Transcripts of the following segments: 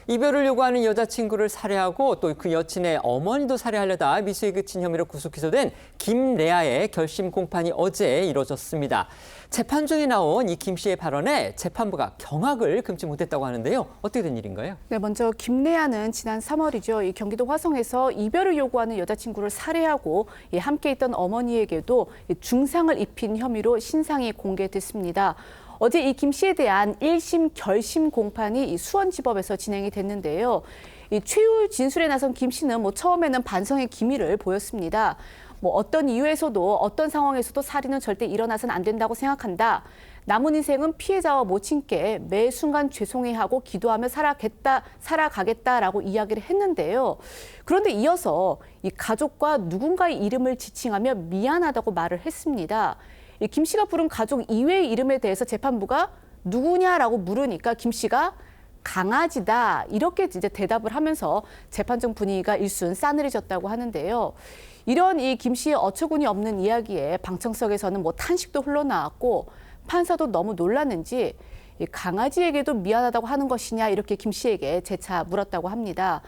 이별을 요구하는 여자친구를 살해하고 또 그 여친의 어머니도 살해하려다 미수에 그친 혐의로 구속 기소된 김레아의 결심 공판이 어제 이뤄졌습니다. 재판 중에 나온 이 김 씨의 발언에 재판부가 경악을 금치 못했다고 하는데요. 어떻게 된 일인가요? 네, 먼저 김레아는 지난 3월이죠. 이 경기도 화성에서 이별을 요구하는 여자친구를 살해하고 함께 있던 어머니에게도 중상을 입힌 혐의로 신상이 공개됐습니다. 어제 이 김 씨에 대한 1심 결심 공판이 수원지법에서 진행이 됐는데요. 이 최후 진술에 나선 김 씨는 처음에는 반성의 기미를 보였습니다. 어떤 이유에서도 어떤 상황에서도 살인은 절대 일어나서는 안 된다고 생각한다. 남은 인생은 피해자와 모친께 매 순간 죄송해하고 기도하며 살아가겠다라고 이야기를 했는데요. 그런데 이어서 이 가족과 누군가의 이름을 지칭하며 미안하다고 말을 했습니다. 김 씨가 부른 가족 이외의 이름에 대해서 재판부가 누구냐라고 물으니까 김 씨가 강아지다 이렇게 이제 대답을 하면서 재판정 분위기가 일순 싸늘해졌다고 하는데요. 이런 이 김 씨의 어처구니 없는 이야기에 방청석에서는 탄식도 흘러나왔고 판사도 너무 놀랐는지 이 강아지에게도 미안하다고 하는 것이냐 이렇게 김 씨에게 재차 물었다고 합니다.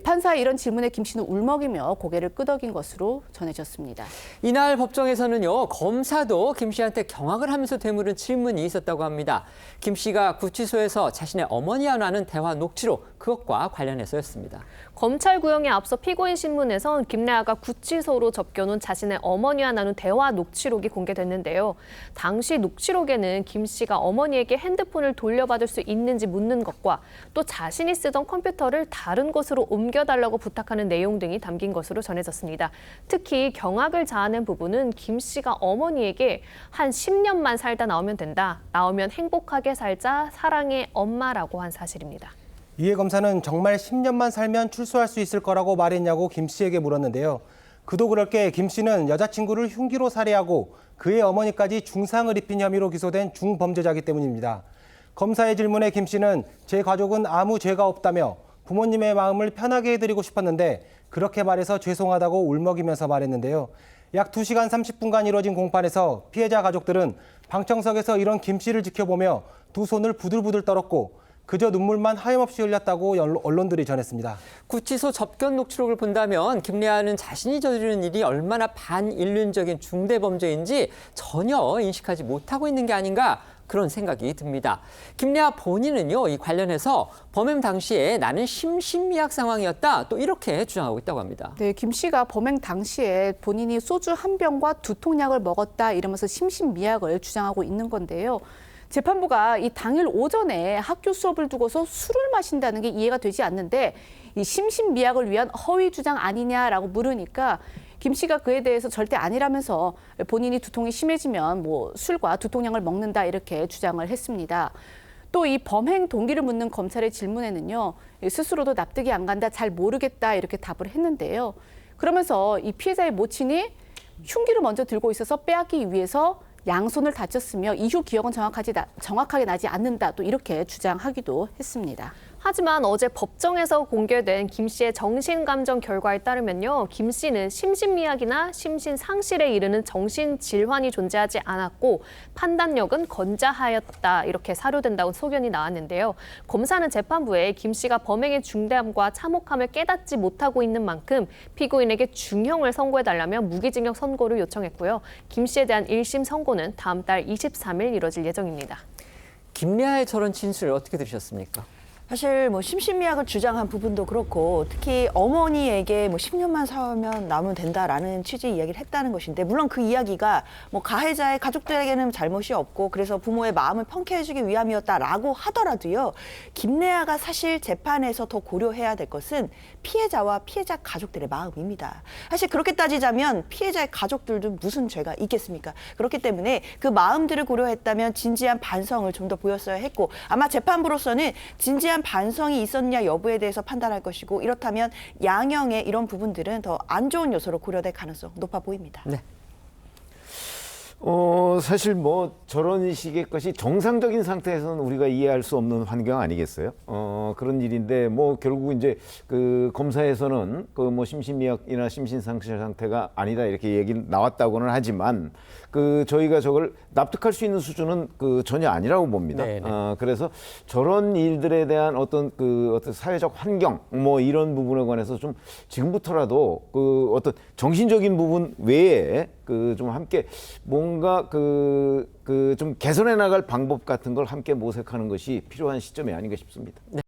판사의 이런 질문에 김 씨는 울먹이며 고개를 끄덕인 것으로 전해졌습니다. 이날 법정에서는요, 검사도 김 씨한테 경악을 하면서 되물은 질문이 있었다고 합니다. 김 씨가 구치소에서 자신의 어머니와 나눈 대화 녹취록, 그것과 관련해서였습니다. 검찰 구형에 앞서 피고인 신문에선 김레아가 구치소로 접겨놓은 자신의 어머니와 나눈 대화 녹취록이 공개됐는데요. 당시 녹취록에는 김 씨가 어머니에게 핸드폰을 돌려받을 수 있는지 묻는 것과 또 자신이 쓰던 컴퓨터를 다른 곳으로 옮겨달라고 부탁하는 내용 등이 담긴 것으로 전해졌습니다. 특히 경악을 자아낸 부분은 김 씨가 어머니에게 한 10년만 살다 나오면 된다. 나오면 행복하게 살자. 사랑해 엄마라고 한 사실입니다. 이에 검사는 정말 10년만 살면 출소할 수 있을 거라고 말했냐고 김 씨에게 물었는데요. 그도 그럴 게 김 씨는 여자친구를 흉기로 살해하고 그의 어머니까지 중상을 입힌 혐의로 기소된 중범죄자이기 때문입니다. 검사의 질문에 김 씨는 제 가족은 아무 죄가 없다며 부모님의 마음을 편하게 해드리고 싶었는데 그렇게 말해서 죄송하다고 울먹이면서 말했는데요. 약 2시간 30분간 이뤄진 공판에서 피해자 가족들은 방청석에서 이런 김 씨를 지켜보며 두 손을 부들부들 떨었고 그저 눈물만 하염없이 흘렸다고 언론들이 전했습니다. 구치소 접견 녹취록을 본다면 김레아는 자신이 저지른 일이 얼마나 반인륜적인 중대범죄인지 전혀 인식하지 못하고 있는 게 아닌가 그런 생각이 듭니다. 김레아 본인은요, 이 관련해서 범행 당시에 나는 심신미약 상황이었다 또 이렇게 주장하고 있다고 합니다. 네, 김 씨가 범행 당시에 본인이 소주 한 병과 2통약을 먹었다 이러면서 심신미약을 주장하고 있는 건데요. 재판부가 이 당일 오전에 학교 수업을 두고서 술을 마신다는 게 이해가 되지 않는데 이 심신미약을 위한 허위 주장 아니냐라고 물으니까 김 씨가 그에 대해서 절대 아니라면서 본인이 두통이 심해지면 술과 2통약을 먹는다 이렇게 주장을 했습니다. 또 이 범행 동기를 묻는 검찰의 질문에는요, 스스로도 납득이 안 간다, 잘 모르겠다 이렇게 답을 했는데요. 그러면서 이 피해자의 모친이 흉기를 먼저 들고 있어서 빼앗기 위해서 양손을 다쳤으며 이후 기억은 정확하게 나지 않는다 또 이렇게 주장하기도 했습니다. 하지만 어제 법정에서 공개된 김 씨의 정신감정 결과에 따르면요. 김 씨는 심신미약이나 심신상실에 이르는 정신질환이 존재하지 않았고 판단력은 건자하였다 이렇게 사료된다고 소견이 나왔는데요. 검사는 재판부에 김 씨가 범행의 중대함과 참혹함을 깨닫지 못하고 있는 만큼 피고인에게 중형을 선고해달라며 무기징역 선고를 요청했고요. 김 씨에 대한 1심 선고는 다음 달 23일 이뤄질 예정입니다. 김레아의 저런 진술을 어떻게 들으셨습니까? 사실 심신미약을 주장한 부분도 그렇고 특히 어머니에게 10년만 살면 나오면 된다라는 취지의 이야기를 했다는 것인데 물론 그 이야기가 가해자의 가족들에게는 잘못이 없고 그래서 부모의 마음을 편케해주기 위함이었다라고 하더라도요. 김레아가 사실 재판에서 더 고려해야 될 것은 피해자와 피해자 가족들의 마음입니다. 사실 그렇게 따지자면 피해자의 가족들도 무슨 죄가 있겠습니까? 그렇기 때문에 그 마음들을 고려했다면 진지한 반성을 좀 더 보였어야 했고 아마 재판부로서는 진지한 반성이 있었냐 여부에 대해서 판단할 것이고 이렇다면 양형의 이런 부분들은 더 안 좋은 요소로 고려될 가능성 높아 보입니다. 네. 사실 뭐 저런 식의 것이 정상적인 상태에서는 우리가 이해할 수 없는 환경 아니겠어요? 그런 일인데 뭐 결국 이제 그 검사에서는 그 뭐 심신미약이나 심신상실 상태가 아니다 이렇게 얘기 나왔다고는 하지만 그 저희가 저걸 납득할 수 있는 수준은 그 전혀 아니라고 봅니다. 네네. 그래서 저런 일들에 대한 어떤 사회적 환경 뭐 이런 부분에 관해서 좀 지금부터라도 그 어떤 정신적인 부분 외에 그 좀 함께 뭔가 좀 개선해 나갈 방법 같은 걸 함께 모색하는 것이 필요한 시점이 아닌가 싶습니다. 네.